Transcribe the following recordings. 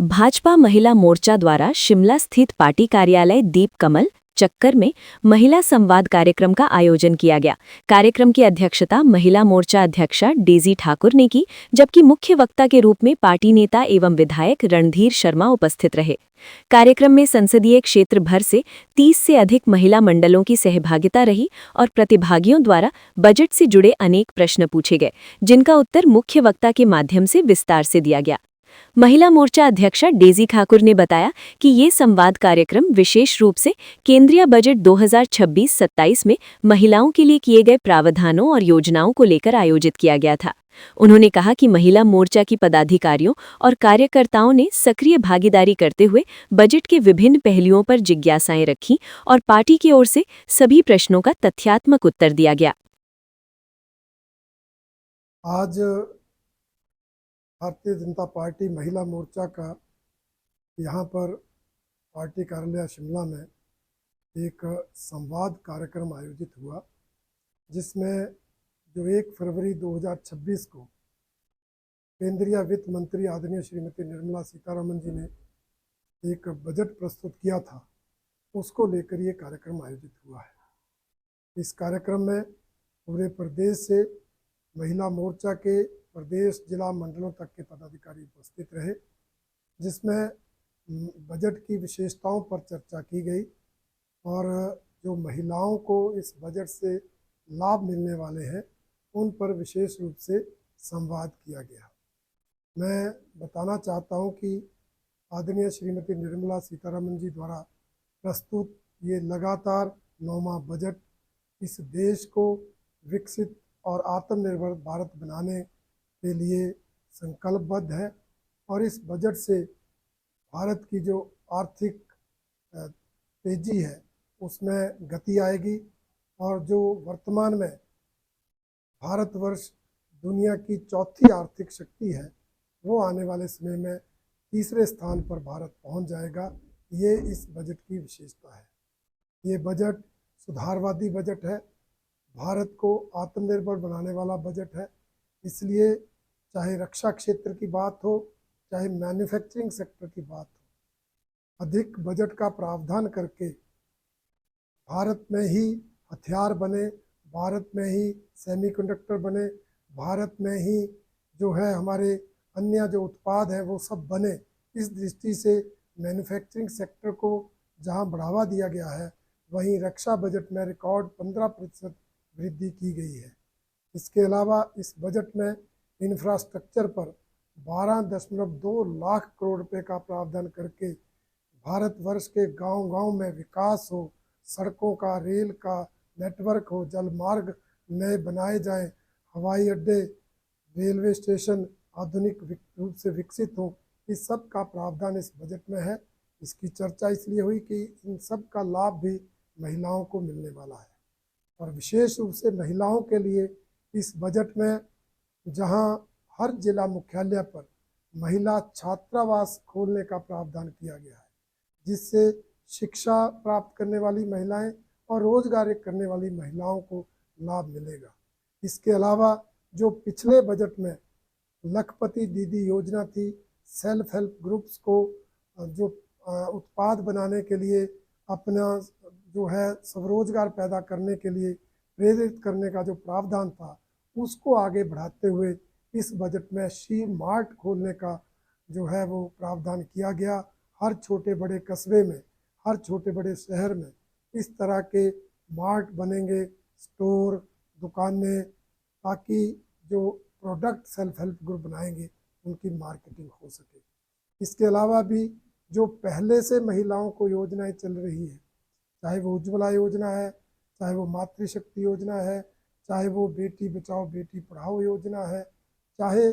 भाजपा महिला मोर्चा द्वारा शिमला स्थित पार्टी कार्यालय दीप कमल चक्कर में महिला संवाद कार्यक्रम का आयोजन किया गया। कार्यक्रम की अध्यक्षता महिला मोर्चा अध्यक्षा डेजी ठाकुर ने की, जबकि मुख्य वक्ता के रूप में पार्टी नेता एवं विधायक रणधीर शर्मा उपस्थित रहे। कार्यक्रम में संसदीय क्षेत्र भर से 30 से अधिक महिला मंडलों की सहभागिता रही और प्रतिभागियों द्वारा बजट से जुड़े अनेक प्रश्न पूछे गए, जिनका उत्तर मुख्य वक्ता के माध्यम से विस्तार से दिया गया। महिला मोर्चा अध्यक्षा डेजी ठाकुर ने बताया कि ये संवाद कार्यक्रम विशेष रूप से केंद्रीय बजट 2026-27 में महिलाओं के लिए किए गए प्रावधानों और योजनाओं को लेकर आयोजित किया गया था। उन्होंने कहा कि महिला मोर्चा की पदाधिकारियों और कार्यकर्ताओं ने सक्रिय भागीदारी करते हुए बजट के विभिन्न पहलुओं पर जिज्ञासाएं रखीं और पार्टी की ओर से सभी प्रश्नों का तथ्यात्मक उत्तर दिया गया। आज भारतीय जनता पार्टी महिला मोर्चा का यहाँ पर पार्टी कार्यालय शिमला में एक संवाद कार्यक्रम आयोजित हुआ, जिसमें जो 1 फरवरी 2026 को केंद्रीय वित्त मंत्री आदरणीय श्रीमती निर्मला सीतारमण जी ने एक बजट प्रस्तुत किया था, उसको लेकर ये कार्यक्रम आयोजित हुआ है। इस कार्यक्रम में पूरे प्रदेश से महिला मोर्चा के प्रदेश जिला मंडलों तक के पदाधिकारी उपस्थित रहे, जिसमें बजट की विशेषताओं पर चर्चा की गई और जो महिलाओं को इस बजट से लाभ मिलने वाले हैं उन पर विशेष रूप से संवाद किया गया। मैं बताना चाहता हूं कि आदरणीय श्रीमती निर्मला सीतारमण जी द्वारा प्रस्तुत ये लगातार 9वां बजट इस देश को विकसित और आत्मनिर्भर भारत बनाने के लिए संकल्पबद्ध है और इस बजट से भारत की जो आर्थिक तेजी है उसमें गति आएगी और जो वर्तमान में भारतवर्ष दुनिया की चौथी आर्थिक शक्ति है वो आने वाले समय में तीसरे स्थान पर भारत पहुंच जाएगा। ये इस बजट की विशेषता है। ये बजट सुधारवादी बजट है, भारत को आत्मनिर्भर बनाने वाला बजट है। इसलिए चाहे रक्षा क्षेत्र की बात हो, चाहे मैन्युफैक्चरिंग सेक्टर की बात हो, अधिक बजट का प्रावधान करके भारत में ही हथियार बने, भारत में ही सेमीकंडक्टर बने, भारत में ही जो है हमारे अन्य जो उत्पाद हैं वो सब बने। इस दृष्टि से मैन्युफैक्चरिंग सेक्टर को जहां बढ़ावा दिया गया है, वहीं रक्षा बजट में रिकॉर्ड 15% वृद्धि की गई है। इसके अलावा इस बजट में इंफ्रास्ट्रक्चर पर 12.2 लाख करोड़ रुपए का प्रावधान करके भारतवर्ष के गांव-गांव में विकास हो, सड़कों का, रेल का नेटवर्क हो, जल मार्ग नए बनाए जाएं, हवाई अड्डे, रेलवे स्टेशन आधुनिक रूप से विकसित हो। इस सब का प्रावधान इस बजट में है। इसकी चर्चा इसलिए हुई कि इन सब का लाभ भी महिलाओं को मिलने वाला है और विशेष रूप से महिलाओं के लिए इस बजट में जहां हर जिला मुख्यालय पर महिला छात्रावास खोलने का प्रावधान किया गया है, जिससे शिक्षा प्राप्त करने वाली महिलाएं और रोजगार करने वाली महिलाओं को लाभ मिलेगा। इसके अलावा जो पिछले बजट में लखपति दीदी योजना थी, सेल्फ हेल्प ग्रुप्स को जो उत्पाद बनाने के लिए अपना जो है स्वरोजगार पैदा करने के लिए प्रेरित करने का जो प्रावधान था, उसको आगे बढ़ाते हुए इस बजट में शी मार्ट खोलने का जो है वो प्रावधान किया गया। हर छोटे बड़े कस्बे में, हर छोटे बड़े शहर में इस तरह के मार्ट बनेंगे, स्टोर, दुकानें, ताकि जो प्रोडक्ट सेल्फ हेल्प ग्रुप बनाएंगे उनकी मार्केटिंग हो सके। इसके अलावा भी जो पहले से महिलाओं को योजनाएं चल रही है, चाहे वो उज्ज्वला योजना है, चाहे वो मातृशक्ति योजना है, चाहे वो बेटी बचाओ बेटी पढ़ाओ योजना है, चाहे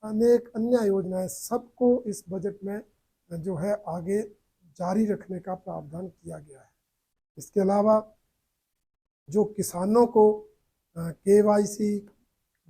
अनेक अन्य योजनाएं, सबको इस बजट में जो है आगे जारी रखने का प्रावधान किया गया है। इसके अलावा जो किसानों को KYC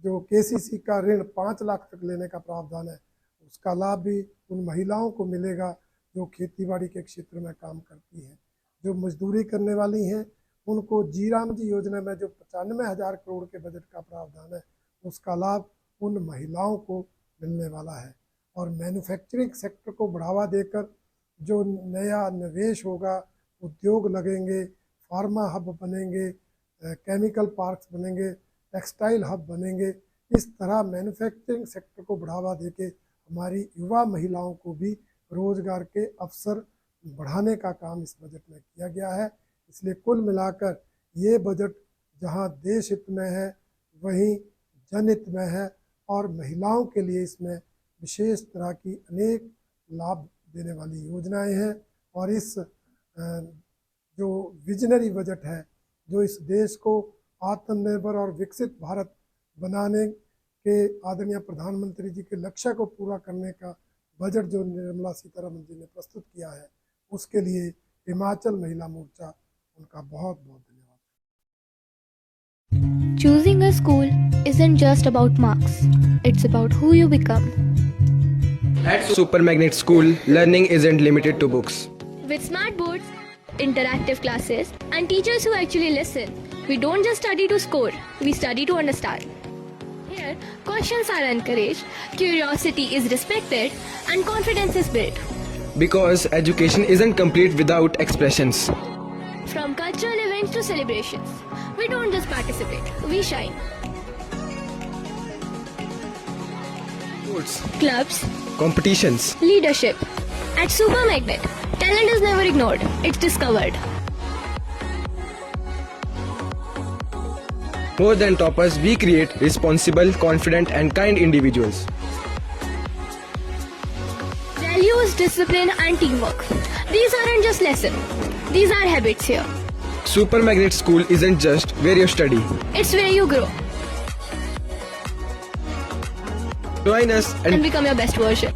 जो KCC का ऋण 5 लाख तक लेने का प्रावधान है, उसका लाभ भी उन महिलाओं को मिलेगा जो खेतीबाड़ी के क्षेत्र में काम करती हैं। जो मजदूरी करने वाली हैं उनको जी राम जी योजना में जो 95,000 करोड़ के बजट का प्रावधान है, उसका लाभ उन महिलाओं को मिलने वाला है। और मैन्युफैक्चरिंग सेक्टर को बढ़ावा देकर जो नया निवेश होगा, उद्योग लगेंगे, फार्मा हब बनेंगे, केमिकल पार्क्स बनेंगे, टेक्सटाइल हब बनेंगे। इस तरह मैन्युफैक्चरिंग सेक्टर को बढ़ावा देके हमारी युवा महिलाओं को भी रोजगार के अवसर बढ़ाने का काम इस बजट में किया गया है। इसलिए कुल मिलाकर ये बजट जहां देश हित में है वहीं जनहित में है और महिलाओं के लिए इसमें विशेष तरह की अनेक लाभ देने वाली योजनाएं हैं। और इस जो विजनरी बजट है, जो इस देश को आत्मनिर्भर और विकसित भारत बनाने के आदरणीय प्रधानमंत्री जी के लक्ष्य को पूरा करने का बजट जो निर्मला सीतारमण जी ने प्रस्तुत किया है, उसके लिए हिमाचल महिला मोर्चा उनका बहुत बहुत धन्यवाद। Choosing a school isn't just about marks, it's about who you become. At Super Magnet School, learning isn't limited to books. With smart boards, interactive classes, and teachers who actually listen, we don't just study to score, we study to understand. Here, questions are encouraged, curiosity is respected, and confidence is built. Because education isn't complete without expressions. From cultural events to celebrations, we don't just participate, we shine. Sports, Clubs, competitions, leadership. At Super Magnet, talent is never ignored, it's discovered. more than toppers, we create responsible, confident, and kind individuals. Values, discipline, and teamwork. These aren't just lessons, these are habits here. Super Magnet School isn't just where you study. It's where you grow Join us and become your best version.